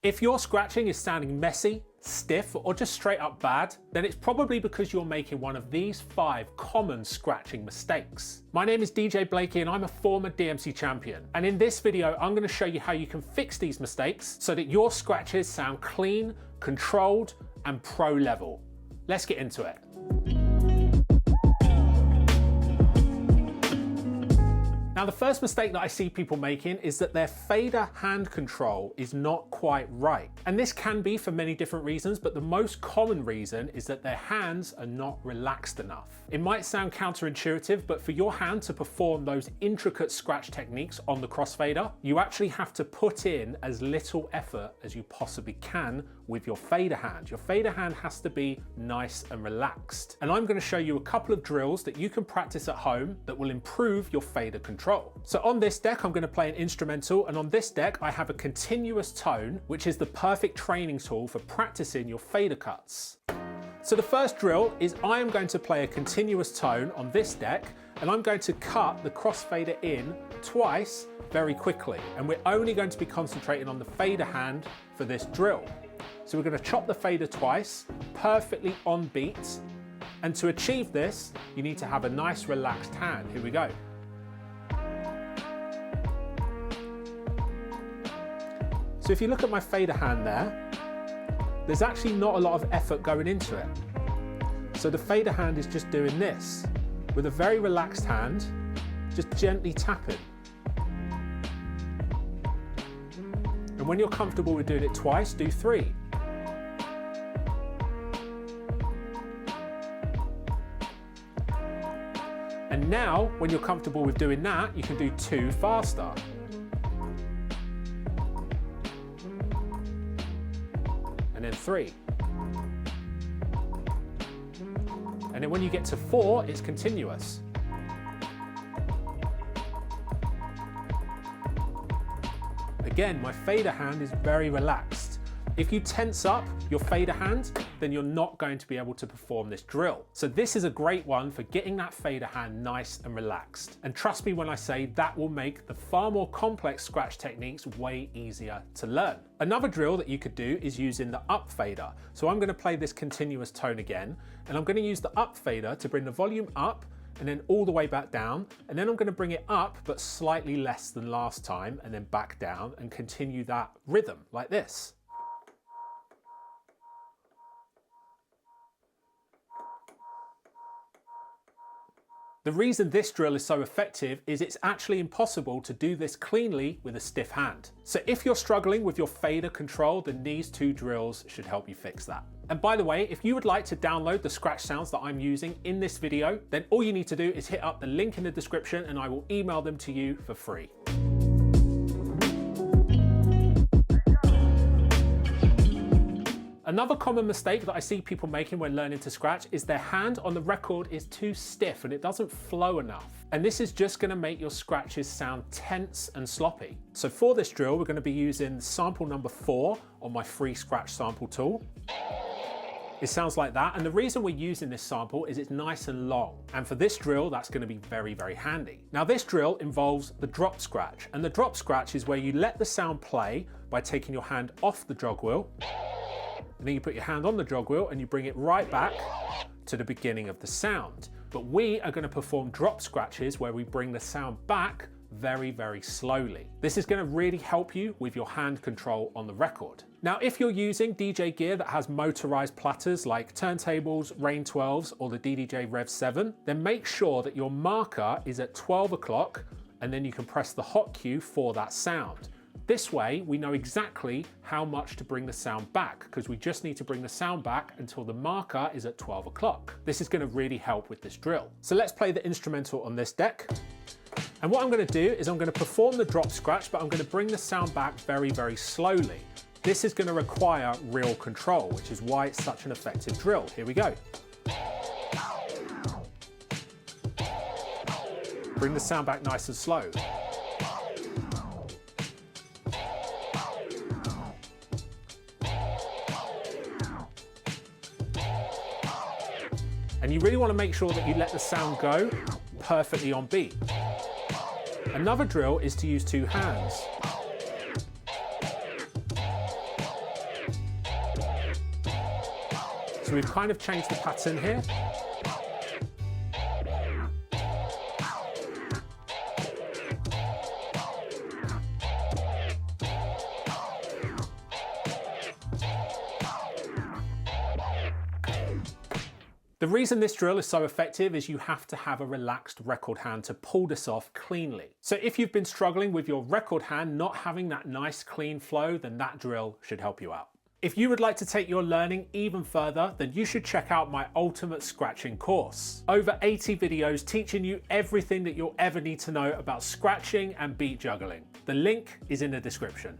If your scratching is sounding messy, stiff, or just straight up bad, then it's probably because you're making one of these 5 common scratching mistakes. My name is DJ Blakey and I'm a former DMC champion. And in this video, I'm going to show you how you can fix these mistakes so that your scratches sound clean, controlled, and pro level. Let's get into it. Now, the first mistake that I see people making is that their fader hand control is not quite right. And this can be for many different reasons, but the most common reason is that their hands are not relaxed enough. It might sound counterintuitive, but for your hand to perform those intricate scratch techniques on the crossfader, you actually have to put in as little effort as you possibly can with your fader hand. Your fader hand has to be nice and relaxed. And I'm going to show you a couple of drills that you can practice at home that will improve your fader control. So on this deck, I'm going to play an instrumental, and on this deck, I have a continuous tone, which is the perfect training tool for practicing your fader cuts. So the first drill is I am going to play a continuous tone on this deck, and I'm going to cut the crossfader in twice very quickly. And we're only going to be concentrating on the fader hand for this drill. So we're going to chop the fader twice, perfectly on beat. And to achieve this, you need to have a nice relaxed hand. Here we go. So if you look at my fader hand there, there's actually not a lot of effort going into it. So the fader hand is just doing this with a very relaxed hand, just gently tapping. And when you're comfortable with doing it twice, do 3. And now, when you're comfortable with doing that, you can do 2 faster. And then 3. And then when you get to 4, it's continuous. Again, my fader hand is very relaxed. If you tense up your fader hand, then you're not going to be able to perform this drill. So this is a great one for getting that fader hand nice and relaxed. And trust me when I say that will make the far more complex scratch techniques way easier to learn. Another drill that you could do is using the up fader. So I'm going to play this continuous tone again, and I'm going to use the up fader to bring the volume up and then all the way back down, and then I'm going to bring it up but slightly less than last time, and then back down and continue that rhythm like this. The reason this drill is so effective is it's actually impossible to do this cleanly with a stiff hand. So if you're struggling with your fader control, then these 2 drills should help you fix that. And by the way, if you would like to download the scratch sounds that I'm using in this video, then all you need to do is hit up the link in the description and I will email them to you for free. Another common mistake that I see people making when learning to scratch is their hand on the record is too stiff and it doesn't flow enough. And this is just going to make your scratches sound tense and sloppy. So for this drill, we're going to be using sample number 4 on my free scratch sample tool. It sounds like that, and the reason we're using this sample is it's nice and long. And for this drill, that's going to be very, very handy. Now this drill involves the drop scratch, and the drop scratch is where you let the sound play by taking your hand off the jog wheel. And then you put your hand on the jog wheel and you bring it right back to the beginning of the sound. But we are going to perform drop scratches where we bring the sound back very, very slowly. This is going to really help you with your hand control on the record. Now, if you're using DJ gear that has motorized platters like turntables, Rain 12s, or the DDJ Rev 7, then make sure that your marker is at 12 o'clock and then you can press the hot cue for that sound. This way, we know exactly how much to bring the sound back, because we just need to bring the sound back until the marker is at 12 o'clock. This is going to really help with this drill. So let's play the instrumental on this deck. And what I'm going to do is I'm going to perform the drop scratch, but I'm going to bring the sound back very, very slowly. This is going to require real control, which is why it's such an effective drill. Here we go. Bring the sound back nice and slow. And you really want to make sure that you let the sound go perfectly on beat. Another drill is to use 2 hands. So we've kind of changed the pattern here. The reason this drill is so effective is you have to have a relaxed record hand to pull this off cleanly. So if you've been struggling with your record hand not having that nice clean flow, then that drill should help you out. If you would like to take your learning even further, then you should check out my Ultimate Scratching course. Over 80 videos teaching you everything that you'll ever need to know about scratching and beat juggling. The link is in the description.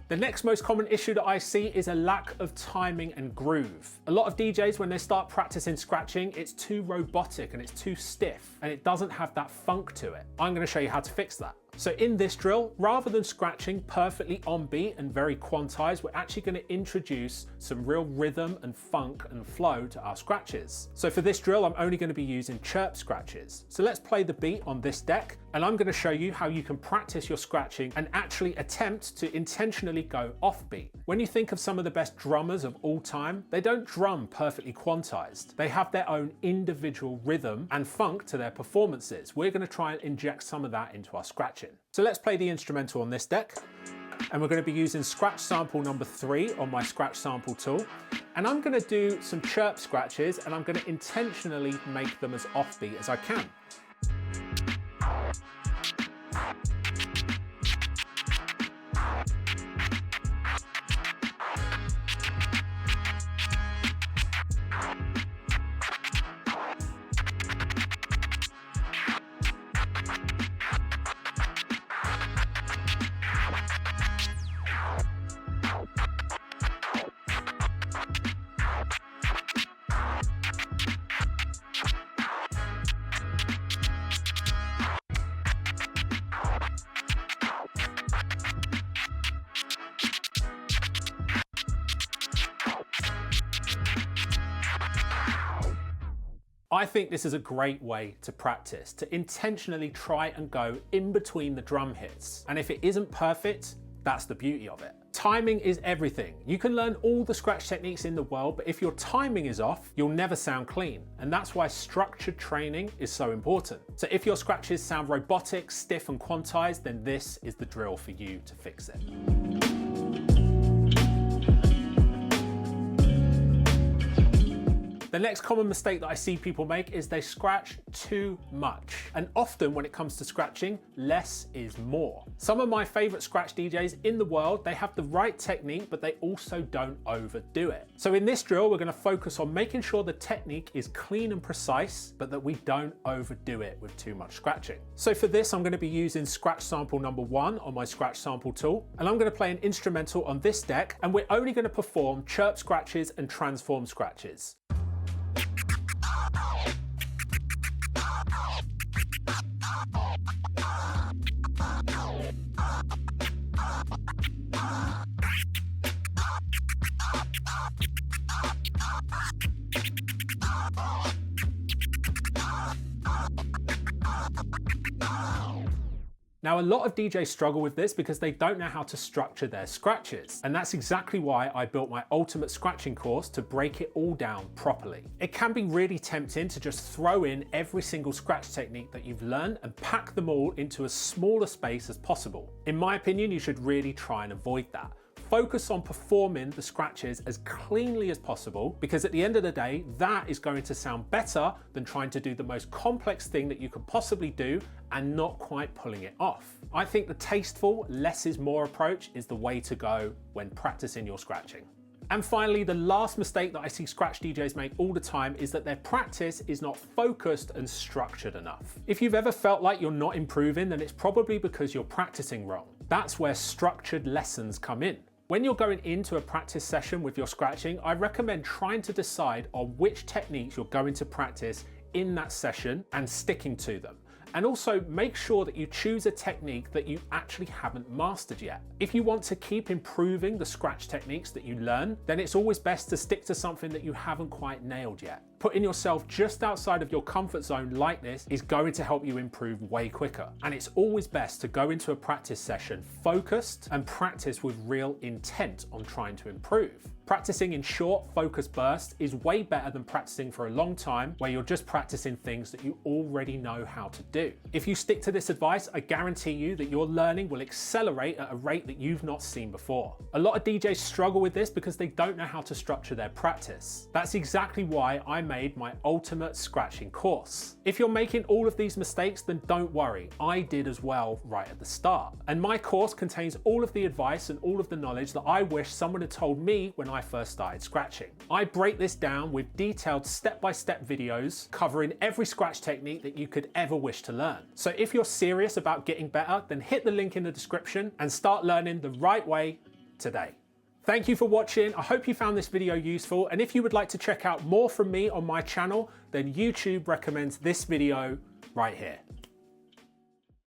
The next most common issue that I see is a lack of timing and groove. A lot of DJs, when they start practicing scratching, it's too robotic and it's too stiff and it doesn't have that funk to it. I'm going to show you how to fix that. So in this drill, rather than scratching perfectly on beat and very quantized, we're actually going to introduce some real rhythm and funk and flow to our scratches. So for this drill, I'm only going to be using chirp scratches. So let's play the beat on this deck, and I'm going to show you how you can practice your scratching and actually attempt to intentionally go off beat. When you think of some of the best drummers of all time, they don't drum perfectly quantized. They have their own individual rhythm and funk to their performances. We're going to try and inject some of that into our scratching. So let's play the instrumental on this deck, and we're going to be using scratch sample number 3 on my scratch sample tool, and I'm going to do some chirp scratches and I'm going to intentionally make them as offbeat as I can. I think this is a great way to practice, to intentionally try and go in between the drum hits. And if it isn't perfect, that's the beauty of it. Timing is everything. You can learn all the scratch techniques in the world, but if your timing is off, you'll never sound clean. And that's why structured training is so important. So if your scratches sound robotic, stiff and quantized, then this is the drill for you to fix it. The next common mistake that I see people make is they scratch too much. And often when it comes to scratching, less is more. Some of my favorite scratch DJs in the world, they have the right technique, but they also don't overdo it. So in this drill, we're going to focus on making sure the technique is clean and precise, but that we don't overdo it with too much scratching. So for this, I'm going to be using scratch sample number 1 on my scratch sample tool, and I'm going to play an instrumental on this deck, and we're only going to perform chirp scratches and transform scratches. Now, a lot of DJs struggle with this because they don't know how to structure their scratches. And that's exactly why I built my Ultimate Scratching course, to break it all down properly. It can be really tempting to just throw in every single scratch technique that you've learned and pack them all into as small a space as possible. In my opinion, you should really try and avoid that. Focus on performing the scratches as cleanly as possible, because at the end of the day, that is going to sound better than trying to do the most complex thing that you could possibly do and not quite pulling it off. I think the tasteful, less is more approach is the way to go when practicing your scratching. And finally, the last mistake that I see scratch DJs make all the time is that their practice is not focused and structured enough. If you've ever felt like you're not improving, then it's probably because you're practicing wrong. That's where structured lessons come in. When you're going into a practice session with your scratching, I recommend trying to decide on which techniques you're going to practice in that session and sticking to them. And also make sure that you choose a technique that you actually haven't mastered yet. If you want to keep improving the scratch techniques that you learn, then it's always best to stick to something that you haven't quite nailed yet. Putting yourself just outside of your comfort zone like this is going to help you improve way quicker. And it's always best to go into a practice session focused and practice with real intent on trying to improve. Practicing in short, focused bursts is way better than practicing for a long time where you're just practicing things that you already know how to do. If you stick to this advice, I guarantee you that your learning will accelerate at a rate that you've not seen before. A lot of DJs struggle with this because they don't know how to structure their practice. That's exactly why I made my ultimate scratching course. If you're making all of these mistakes, then don't worry, I did as well right at the start. And my course contains all of the advice and all of the knowledge that I wish someone had told me when I first started scratching. I break this down with detailed step-by-step videos covering every scratch technique that you could ever wish to learn. So if you're serious about getting better, then hit the link in the description and start learning the right way today. Thank you for watching. I hope you found this video useful, and if you would like to check out more from me on my channel, then YouTube recommends this video right here.